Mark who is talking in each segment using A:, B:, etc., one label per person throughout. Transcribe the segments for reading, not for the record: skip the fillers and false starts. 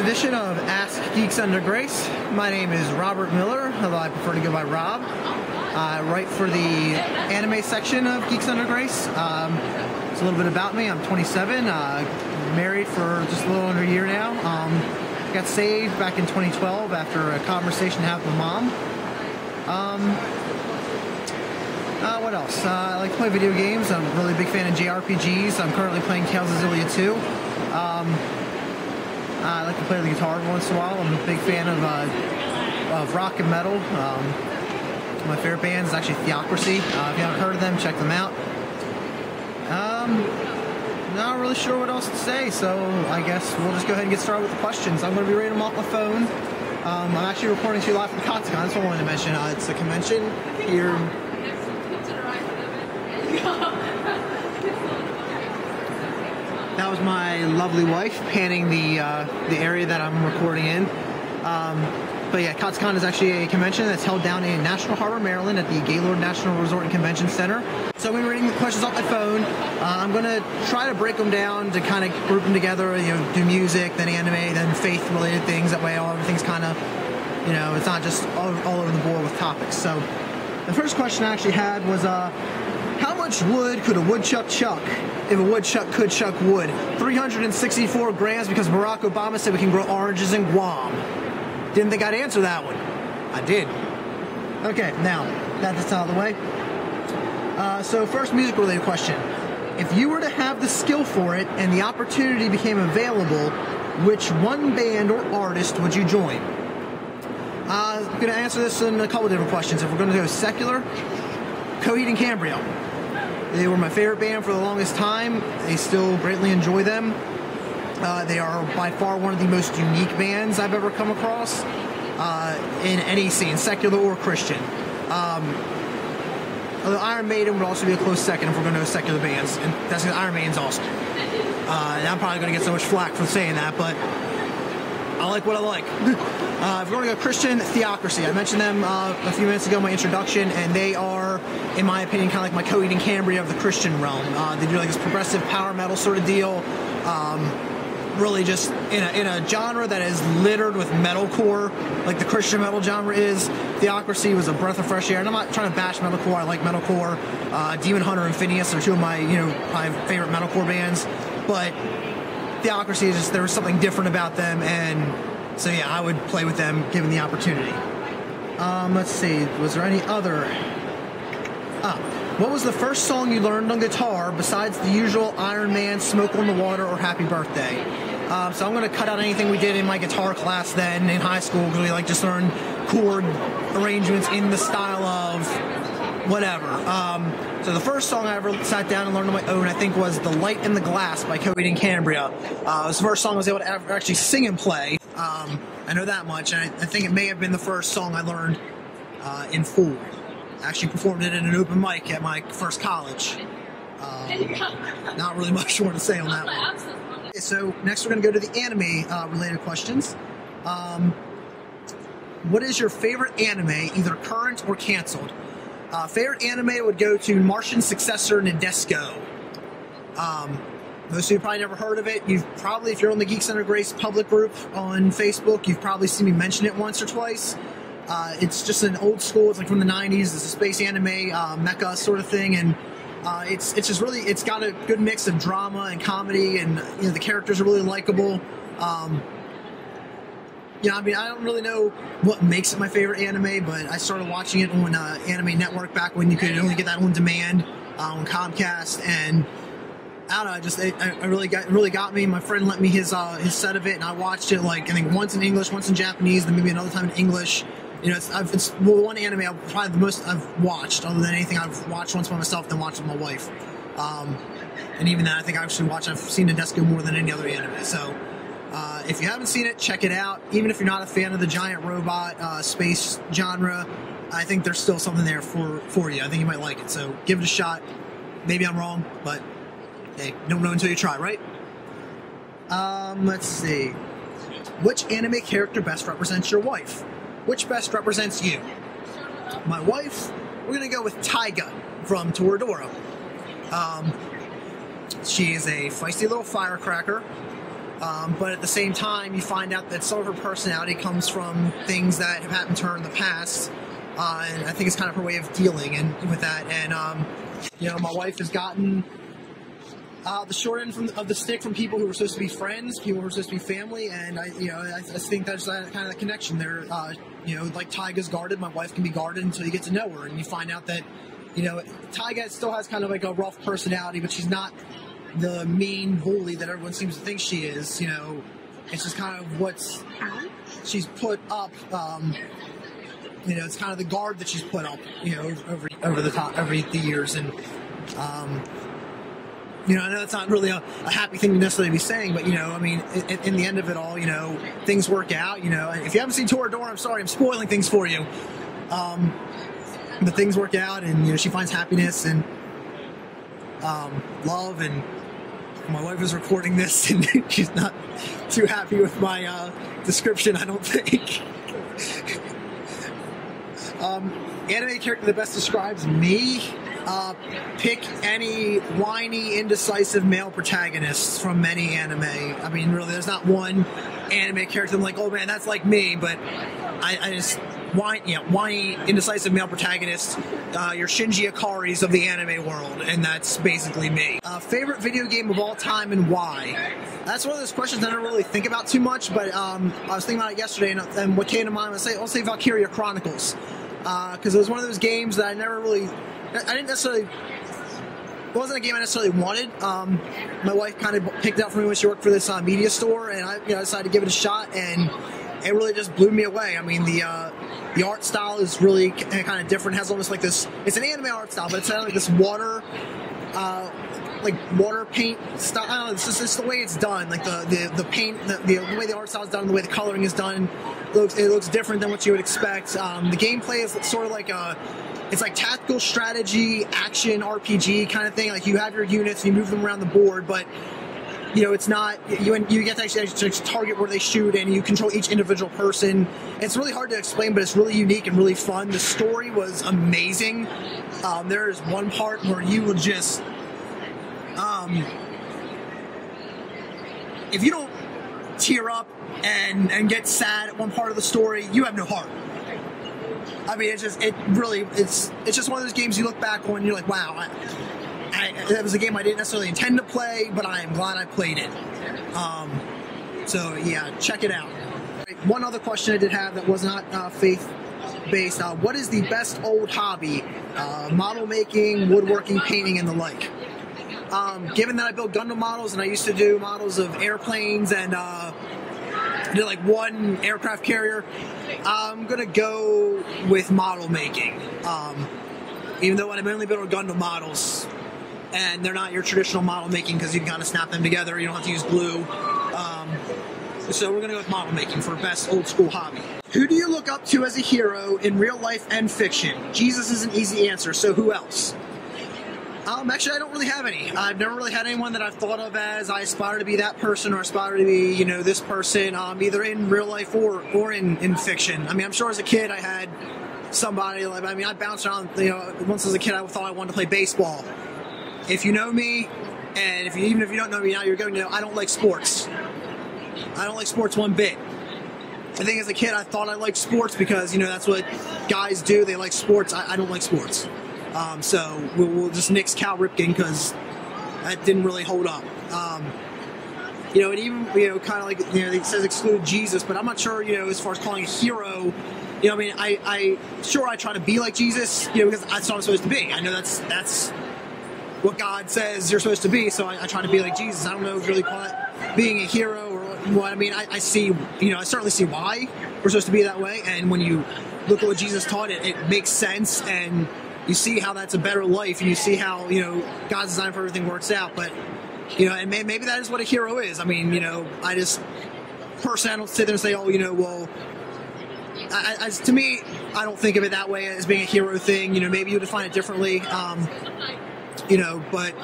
A: edition of Ask Geeks Under Grace. My name is Robert Miller, although I prefer to go by Rob. I write for the anime section of Geeks Under Grace. It's a little bit about me. I'm 27, married for just a little under a year now. Got saved back in 2012 after a conversation I had with my mom. What else? I like to play video games. I'm a really big fan of JRPGs. I'm currently playing Tales of Xillia 2. I like to play the guitar every once in a while. I'm a big fan of rock and metal. My favorite band is actually Theocracy. If you haven't heard of them, check them out. Not really sure what else to say, so I guess we'll just go ahead and get started with the questions. I'm going to be reading them off my phone. I'm actually recording to you live from ConTicon. That's what I wanted to mention. It's a convention here. That was my lovely wife panning the area that I'm recording in. But yeah, ConTicon is actually a convention that's held down in National Harbor, Maryland at the Gaylord National Resort and Convention Center. So I'm going to be reading the questions off my phone. I'm going to try to break them down to kind of group them together, do music, then anime, then faith-related things. That way everything's kind of, it's not just all over the board with topics. So the first question I actually had was, how much wood could a woodchuck chuck if a woodchuck could chuck wood? 364 grams because Barack Obama said we can grow oranges in Guam. Didn't think I'd answer that one. I did. Okay, now, that's out of the way. So first music-related question. If you were to have the skill for it and the opportunity became available, which one band or artist would you join? I'm going to answer this in a couple different questions. If we're going to go secular, Coheed and Cambria. They were my favorite band for the longest time. I still greatly enjoy them. They are by far one of the most unique bands I've ever come across in any scene, secular or Christian. Although Iron Maiden would also be a close second if we're going to go secular bands, and that's because Iron Maiden's awesome. And I'm probably going to get so much flack for saying that, but I like what I like. If we're going to go Christian, Theocracy. I mentioned them a few minutes ago in my introduction, and they are, in my opinion, kind of like my Coheed and Cambria of the Christian realm. They do like this progressive power metal sort of deal. Really just in a genre that is littered with metalcore, like the Christian metal genre is. Theocracy was a breath of fresh air, and I'm not trying to bash metalcore. I like metalcore. Demon Hunter and Phineas are two of my my favorite metalcore bands, but Theocracy is just, there was something different about them, and so yeah, I would play with them given the opportunity. Let's see, was there any other? What was the first song you learned on guitar besides the usual Iron Man, Smoke on the Water, or Happy Birthday? So I'm going to cut out anything we did in my guitar class then in high school, because we just learned chord arrangements in the style of whatever. So the first song I ever sat down and learned on my own, I think, was The Light in the Glass by Coheed and Cambria. It was the first song I was able to ever actually sing and play. I know that much, and I think it may have been the first song I learned in full. I actually performed it in an open mic at my first college. Not really much more to say on that one. Okay, so next we're going to go to the anime related questions. What is your favorite anime, either current or canceled? Favorite anime would go to Martian successor Nadesco. Most of you probably never heard of it. You've probably, if you're on the Geeks Under Grace public group on Facebook, you've probably seen me mention it once or twice. It's just an old school, it's like from the 90s, it's a space anime, mecha sort of thing, and it's just really, it's got a good mix of drama and comedy, and the characters are really likable. I don't really know what makes it my favorite anime, but I started watching it on Anime Network back when you could only get that on demand on Comcast, and I don't know, it really got me. My friend lent me his set of it, and I watched it I think once in English, once in Japanese, then maybe another time in English. It's one anime probably the most I've watched, other than anything I've watched once by myself, then watched with my wife. And even that, I think I've seen Nadesco more than any other anime. So if you haven't seen it, check it out. Even if you're not a fan of the giant robot space genre, I think there's still something there for you. I think you might like it. So give it a shot. Maybe I'm wrong, but hey, don't know until you try, right? Let's see. Which anime character best represents your wife? Which best represents you? My wife, we're going to go with Taiga from Toradora. She is a feisty little firecracker. But at the same time, you find out that some of her personality comes from things that have happened to her in the past, and I think it's kind of her way of dealing with that. And you know, my wife has gotten the short end of the stick from people who were supposed to be friends, people who were supposed to be family, and I think that's kind of the connection there. You know, like Tyga's guarded, my wife can be guarded until you get to know her, and you find out that, you know, Tyga still has kind of like a rough personality, but she's not the mean bully that everyone seems to think she is. You know, it's just kind of she's put up. You know, it's kind of the guard that she's put up, you know, over the years, and you know, I know that's not really a happy thing to necessarily be saying, but, you know, I mean, in the end of it all, you know, things work out. You know, if you haven't seen Toradora, I'm sorry, I'm spoiling things for you. But things work out, and, you know, she finds happiness and love, and my wife is recording this, and she's not too happy with my description, I don't think. Anime character that best describes me? Pick any whiny, indecisive male protagonists from any anime. I mean, really, there's not one anime character I'm like, oh man, that's like me, but I just, whiny, indecisive male protagonists, your Shinji Ikaris of the anime world, and that's basically me. Favorite video game of all time and why? That's one of those questions I don't really think about too much, but I was thinking about it yesterday, and what came to mind was, I'll say Valkyria Chronicles. Because it was one of those games that I didn't necessarily, it wasn't a game I necessarily wanted. My wife kind of picked it up for me when she worked for this media store, and I decided to give it a shot, and it really just blew me away. I mean, the art style is really kind of different. It has almost like this, it's an anime art style, but it's kind of like this water paint style. I don't know, it's just the way it's done. Like the paint, the way the art style is done, the way the coloring is done, it looks different than what you would expect. The gameplay is sort of like it's like tactical strategy, action, RPG kind of thing. Like you have your units, you move them around the board, but you know, it's not, you get to actually target where they shoot, and you control each individual person. It's really hard to explain, but it's really unique and really fun. The story was amazing. There's one part where you will just, if you don't tear up and get sad at one part of the story, you have no heart. I mean, it's just one of those games you look back on and you're like, wow, that was a game I didn't necessarily intend to play, but I am glad I played it. So yeah, check it out. One other question I did have that was not faith-based. What is the best old hobby? Model making, woodworking, painting, and the like. Given that I build Gundam models, and I used to do models of airplanes, and did like one aircraft carrier, I'm gonna go with model making. Even though I'm only building Gundam models, and they're not your traditional model making because you can kind of snap them together, you don't have to use glue. So we're gonna go with model making for best old school hobby. Who do you look up to as a hero in real life and fiction? Jesus is an easy answer, so who else? Actually, I don't really have any. I've never really had anyone that I've thought of as I aspire to be that person or aspire to be, you know, this person, either in real life or in fiction. I mean, I'm sure as a kid I had somebody, like, I mean, I bounced around, you know, once as a kid I thought I wanted to play baseball. If you know me, and even if you don't know me now, you're going to know I don't like sports. I don't like sports one bit. I think as a kid I thought I liked sports because, you know, that's what guys do. They like sports. I don't like sports. So we'll just nix Cal Ripken because that didn't really hold up. You know, and even, you know, kind of like, you know, it says exclude Jesus, but I'm not sure, you know, as far as calling a hero, you know, I mean, I try to be like Jesus, you know, because that's what I'm supposed to be. I know that's what God says you're supposed to be, so I try to be like Jesus. I don't know if you really call it being a hero or what. I mean, I see, you know, I certainly see why we're supposed to be that way, and when you look at what Jesus taught, it makes sense, and you see how that's a better life, and you see how, you know, God's design for everything works out. But, you know, and maybe that is what a hero is. I mean, you know, I don't sit there and say, oh, you know, well, to me, I don't think of it that way as being a hero thing. You know, maybe you define it differently. You know, but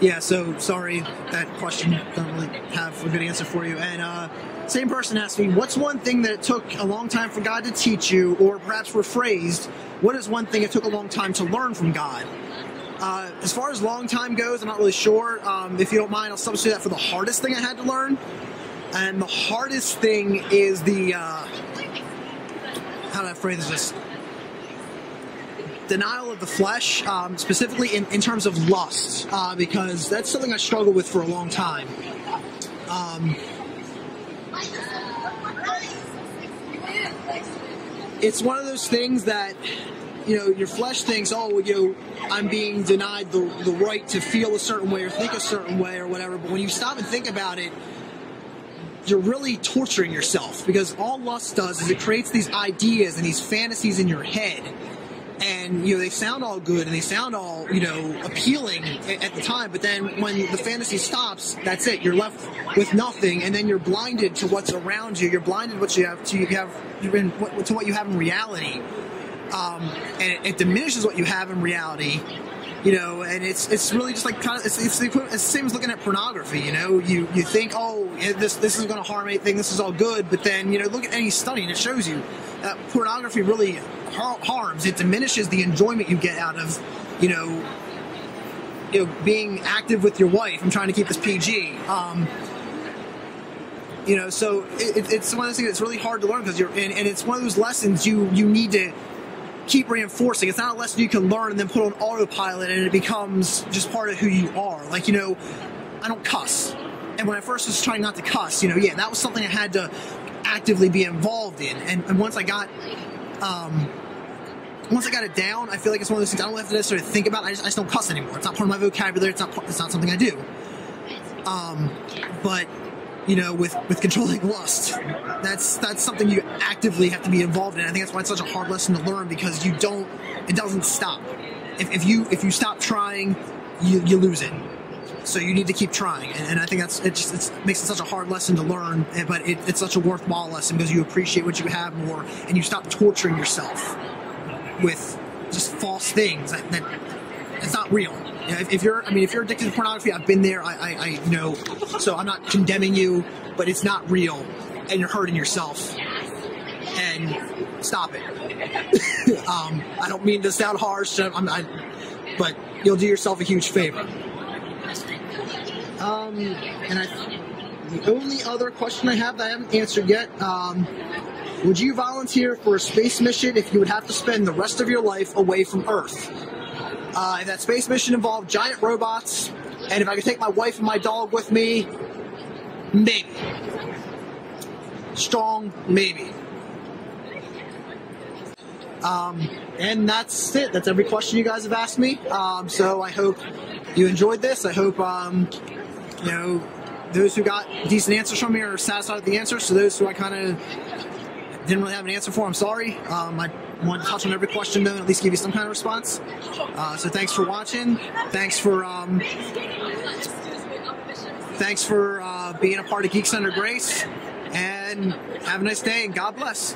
A: yeah, so sorry, that question don't really have a good answer for you. And same person asked me, what's one thing that it took a long time for God to teach you, or perhaps rephrased, what is one thing it took a long time to learn from God? As far as long time goes, I'm not really sure. If you don't mind, I'll substitute that for the hardest thing I had to learn. And the hardest thing is the, how do I phrase this? Denial of the flesh, specifically in terms of lust, because that's something I struggled with for a long time. It's one of those things that, you know, your flesh thinks, oh, you know, I'm being denied the right to feel a certain way or think a certain way or whatever. But when you stop and think about it, you're really torturing yourself, because all lust does is it creates these ideas and these fantasies in your head. And, you know, they sound all good and they sound all, you know, appealing at the time, but then when the fantasy stops, that's it. You're left with nothing, and then you're blinded to what's around you. You're blinded to what you have to what you have in reality, and it diminishes what you have in reality. You know, and it's really just like kind of it's the same as looking at pornography. You know, you think, oh, this isn't going to harm anything. This is all good, but then, you know, look at any study and it shows you that pornography really harms. It diminishes the enjoyment you get out of, you know, being active with your wife. I'm trying to keep this PG. You know, so it's one of those things that's really hard to learn, because and it's one of those lessons you need to keep reinforcing. It's not a lesson you can learn and then put on autopilot and it becomes just part of who you are. Like, you know, I don't cuss. And when I first was trying not to cuss, you know, yeah, that was something I had to actively be involved in. And once I got it down, I feel like it's one of those things I don't have to necessarily think about. I just don't cuss anymore. It's not part of my vocabulary. It's not something I do. But, you know, with controlling lust, that's something you actively have to be involved in. I think that's why it's such a hard lesson to learn, because it doesn't stop. If you stop trying, you lose it. So you need to keep trying, and I think it makes it such a hard lesson to learn, but it's such a worthwhile lesson, because you appreciate what you have more, and you stop torturing yourself with just false things that it's not real. You know, if you're addicted to pornography, I've been there. I know, so I'm not condemning you, but it's not real, and you're hurting yourself. And stop it. I don't mean to sound harsh, but you'll do yourself a huge favor. The only other question I have that I haven't answered yet, would you volunteer for a space mission if you would have to spend the rest of your life away from Earth? If that space mission involved giant robots, and if I could take my wife and my dog with me, maybe. Strong maybe. And that's it. That's every question you guys have asked me. So I hope you enjoyed this. I hope, you know, those who got decent answers from me are satisfied with the answers. So those who I kind of didn't really have an answer for, I'm sorry. I wanted to touch on every question, though, and at least give you some kind of response. So thanks for watching. Thanks for being a part of Geeks Under Grace. And have a nice day, and God bless.